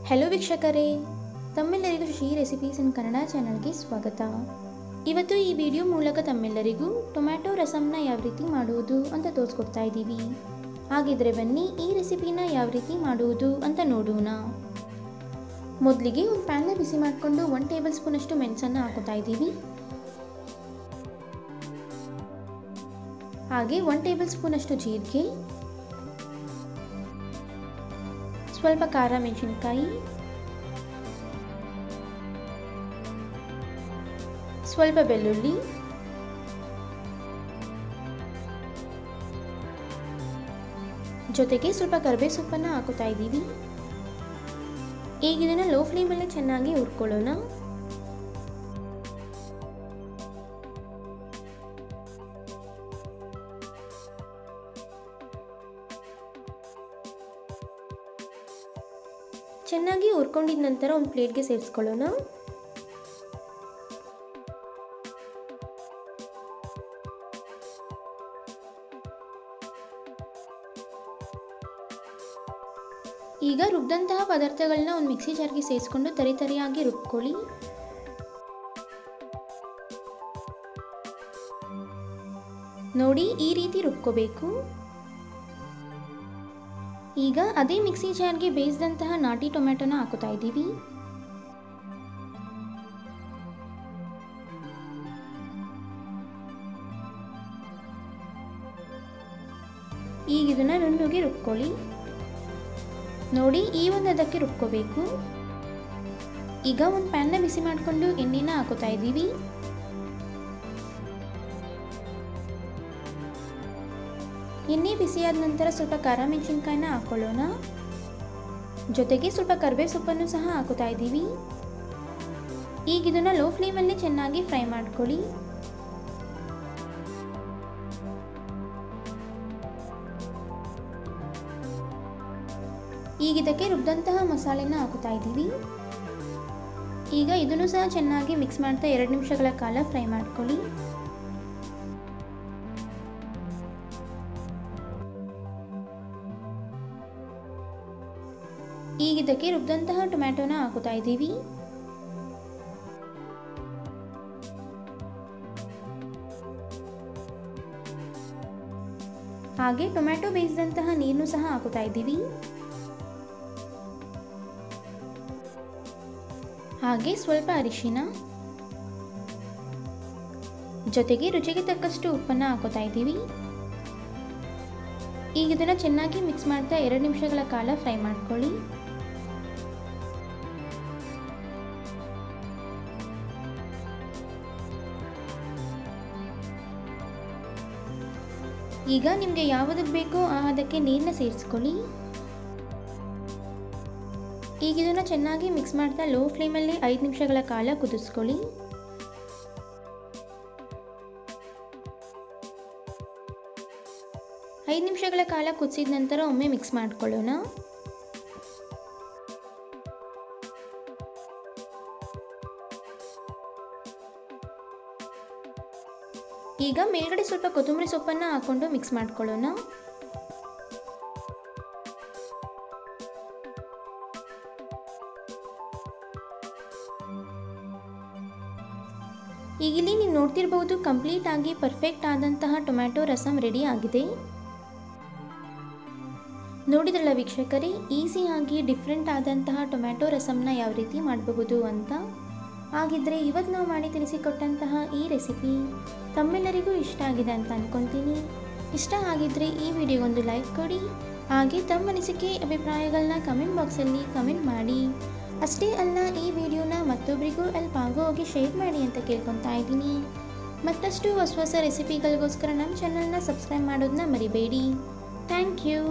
Hello ವೀಕ್ಷಕರೇ, ತಮ್ಮೆಲ್ಲರಿಗೂ Shri recipes ಇನ್ ಕನ್ನಡ ಚಾನಲ್ಗೆ ಸ್ವಾಗತ. ಇವತ್ತು ಈ ವಿಡಿಯೋ ಮೂಲಕ ತಮ್ಮೆಲ್ಲರಿಗೂ ಟೊಮ್ಯಾಟೊ ರಸಂನ ಯಾವ ರೀತಿ ಮಾಡುವುದು ಅಂತ ತೋರಿಸ್ಕೊಡ್ತಾ ಇದ್ದೀವಿ. ಹಾಗಿದ್ರೆ ಬನ್ನಿ ಈ ರೆಸಿಪಿನ ಯಾವ ರೀತಿ ಮಾಡುವುದು ಅಂತ ನೋಡೋಣ. ಮೊದಲಿಗೆ ಒಂದು ಪ್ಯಾನ್ನ ಬಿಸಿ ಮಾಡಿಕೊಂಡು 1 ಟೇಬಲ್ ಸ್ಪೂನ್ ಅಷ್ಟು ಮೆಣಸನ್ನು ಹಾಕೋತಾ ಇದ್ದೀವಿ. ಹಾಗೆ 1 ಟೇಬಲ್ ಸ್ಪೂನ್ ಅಷ್ಟು ಜೀರಿಗೆ, ಸ್ವಲ್ಪ ಖಾರ ಮೆಣಸಿನಕಾಯಿ, ಸ್ವಲ್ಪ ಬೆಳ್ಳುಳ್ಳಿ, ಜೊತೆಗೆ ಸ್ವಲ್ಪ ಕರಿಬೇವು ಸೊಪ್ಪನ್ನು ಹಾಕುತ್ತಾ ಇದ್ದೀವಿ. ಈಗ ಇದನ್ನು ಲೋ ಫ್ಲೇಮಲ್ಲಿ ಚೆನ್ನಾಗಿ ಹುರ್ಕೊಳ್ಳೋಣ. ಚೆನ್ನಾಗಿ ಹುರ್ಕೊಂಡಿದ ನಂತರ ಒಂದು ಪ್ಲೇಟ್ಗೆ ಸೇರಿಸ್ಕೊಳ್ಳೋಣ. ಈಗ ರುಬ್ಬಿದಂತಹ ಪದಾರ್ಥಗಳನ್ನ ಒಂದು ಮಿಕ್ಸಿ ಜಾರ್ಗೆ ಸೇರಿಸ್ಕೊಂಡು ತರಿಯಾಗಿ ರುಬ್ಕೊಳ್ಳಿ. ನೋಡಿ, ಈ ರೀತಿ ರುಬ್ಕೋಬೇಕು. ಈಗ ಅದೇ ಮಿಕ್ಸಿ ಜಾರ್ಗೆ ಬೇಯಿಸಿದಂತಹ ನಾಟಿ ಟೊಮ್ಯಾಟೋನ ಹಾಕುತ್ತಾ ಇದ್ದೀವಿ. ಈಗ ಇದನ್ನ ನುಣ್ಣಗೆ ರುಬ್ಕೊಳ್ಳಿ. ನೋಡಿ, ಈ ಒಂದು ಅದಕ್ಕೆ ರುಬ್ಕೋಬೇಕು. ಈಗ ಒಂದು ಪ್ಯಾನ್ನ ಬಿಸಿ ಮಾಡಿಕೊಂಡು ಎಣ್ಣೆನ ಹಾಕುತ್ತಾ ಇದ್ದೀವಿ. ಎಣ್ಣೆ ಬಿಸಿಯಾದ ನಂತರ ಸ್ವಲ್ಪ ಖಾರ ಮೆಣಸಿನಕಾಯಿನ ಹಾಕೊಳ್ಳೋಣ. ಜೊತೆಗೆ ಸ್ವಲ್ಪ ಕರಿಬೇವು ಸೊಪ್ಪನ್ನು ಸಹ ಹಾಕುತ್ತಾ ಇದ್ದೀವಿ. ಈಗ ಇದನ್ನು ಲೋ ಫ್ಲೇಮಲ್ಲಿ ಚೆನ್ನಾಗಿ ಫ್ರೈ ಮಾಡ್ಕೊಳ್ಳಿ. ಈಗ ಇದಕ್ಕೆ ರುಬ್ಬಿದಂತಹ ಮಸಾಲೆನ ಹಾಕುತ್ತಾ ಇದ್ದೀವಿ. ಈಗ ಇದನ್ನು ಸಹ ಚೆನ್ನಾಗಿ ಮಿಕ್ಸ್ ಮಾಡ್ತಾ 2 ನಿಮಿಷಗಳ ಕಾಲ ಫ್ರೈ ಮಾಡ್ಕೊಳ್ಳಿ. ಈಗ ಇದಕ್ಕೆ ರುಬ್ಬಿದಂತಹ ಟೊಮ್ಯಾಟೋನ ಹಾಕುತ್ತಾ ಇದ್ದೀವಿ. ಹಾಗೆ ಟೊಮ್ಯಾಟೊ ಬೇಯಿಸಿದಂತಹ ನೀರನ್ನು ಸಹ ಹಾಕುತ್ತಾ ಇದ್ದೀವಿ. ಹಾಗೆ ಸ್ವಲ್ಪ ಅರಿಶಿನ, ಜೊತೆಗೆ ರುಚಿಗೆ ತಕ್ಕಷ್ಟು ಉಪ್ಪನ್ನು ಹಾಕುತ್ತಾ ಇದ್ದೀವಿ. ಈಗ ಇದನ್ನು ಚೆನ್ನಾಗಿ ಮಿಕ್ಸ್ ಮಾಡ್ತಾ 2 ನಿಮಿಷಗಳ ಕಾಲ ಫ್ರೈ ಮಾಡ್ಕೊಳ್ಳಿ. ಈಗ ನಿಮಗೆ ಯಾವುದಕ್ಕೆ ಬೇಕೋ ಅದಕ್ಕೆ ನೀರನ್ನ ಸೇರಿಸ್ಕೊಳ್ಳಿ. ಈಗ ಇದನ್ನು ಚೆನ್ನಾಗಿ ಮಿಕ್ಸ್ ಮಾಡ್ತಾ ಲೋ ಫ್ಲೇಮಲ್ಲಿ 5 ನಿಮಿಷಗಳ ಕಾಲ ಕುದಿಸ್ಕೊಳ್ಳಿ. ಐದು ನಿಮಿಷಗಳ ಕಾಲ ಕುದಿಸಿದ ನಂತರ ಒಮ್ಮೆ ಮಿಕ್ಸ್ ಮಾಡ್ಕೊಳ್ಳೋಣ. ಈಗ ಮೇಲ್ಗಡೆ ಸ್ವಲ್ಪ ಕೊತ್ತಂಬರಿ ಸೊಪ್ಪನ್ನು ಹಾಕೊಂಡು ಮಿಕ್ಸ್ ಮಾಡ್ಕೊಳ್ಳೋಣ. ಈಗ ಇಲ್ಲಿ ನೀವು ನೋಡ್ತಿರಬಹುದು, ಕಂಪ್ಲೀಟ್ ಆಗಿ ಪರ್ಫೆಕ್ಟ್ ಆದಂತಹ ಟೊಮ್ಯಾಟೊ ರಸಂ ರೆಡಿ ಆಗಿದೆ. ನೋಡಿದ್ರಲ್ಲ ವೀಕ್ಷಕರೇ, ಈಸಿಯಾಗಿ ಡಿಫ್ರೆಂಟ್ ಆದಂತಹ ಟೊಮ್ಯಾಟೊ ರಸಂನ ಯಾವ ರೀತಿ ಮಾಡಬಹುದು ಅಂತ. ಹಾಗಿದ್ರೆ ಇವತ್ತು ನಾವು ಮಾಡಿ ತಿಳಿಸಿಕೊಟ್ಟಂತಹ ಈ ರೆಸಿಪಿ ತಮ್ಮೆಲ್ಲರಿಗೂ ಇಷ್ಟ ಆಗಿದೆ ಅಂತ ಅಂದ್ಕೊತೀನಿ. ಇಷ್ಟ ಆಗಿದ್ರೆ ಈ ವಿಡಿಯೋಗೊಂದು ಲೈಕ್ ಕೊಡಿ. ಹಾಗೆ ತಮ್ಮ ಅನಿಸಿಕೆ ಅಭಿಪ್ರಾಯಗಳನ್ನ ಕಮೆಂಟ್ ಬಾಕ್ಸಲ್ಲಿ ಕಮೆಂಟ್ ಮಾಡಿ. ಅಷ್ಟೇ ಅಲ್ಲ, ಈ ವಿಡಿಯೋನ ಮತ್ತೊಬ್ಬರಿಗೂ ಹೆಲ್ಪ್ ಆಗೋ ಹೋಗಿ ಶೇರ್ ಮಾಡಿ ಅಂತ ಕೇಳ್ಕೊತಾ ಇದ್ದೀನಿ. ಮತ್ತಷ್ಟು ಹೊಸ ರೆಸಿಪಿಗಳಿಗೋಸ್ಕರ ನಮ್ಮ ಚಾನಲ್ನ ಸಬ್ಸ್ಕ್ರೈಬ್ ಮಾಡೋದನ್ನ ಮರಿಬೇಡಿ. Thank you.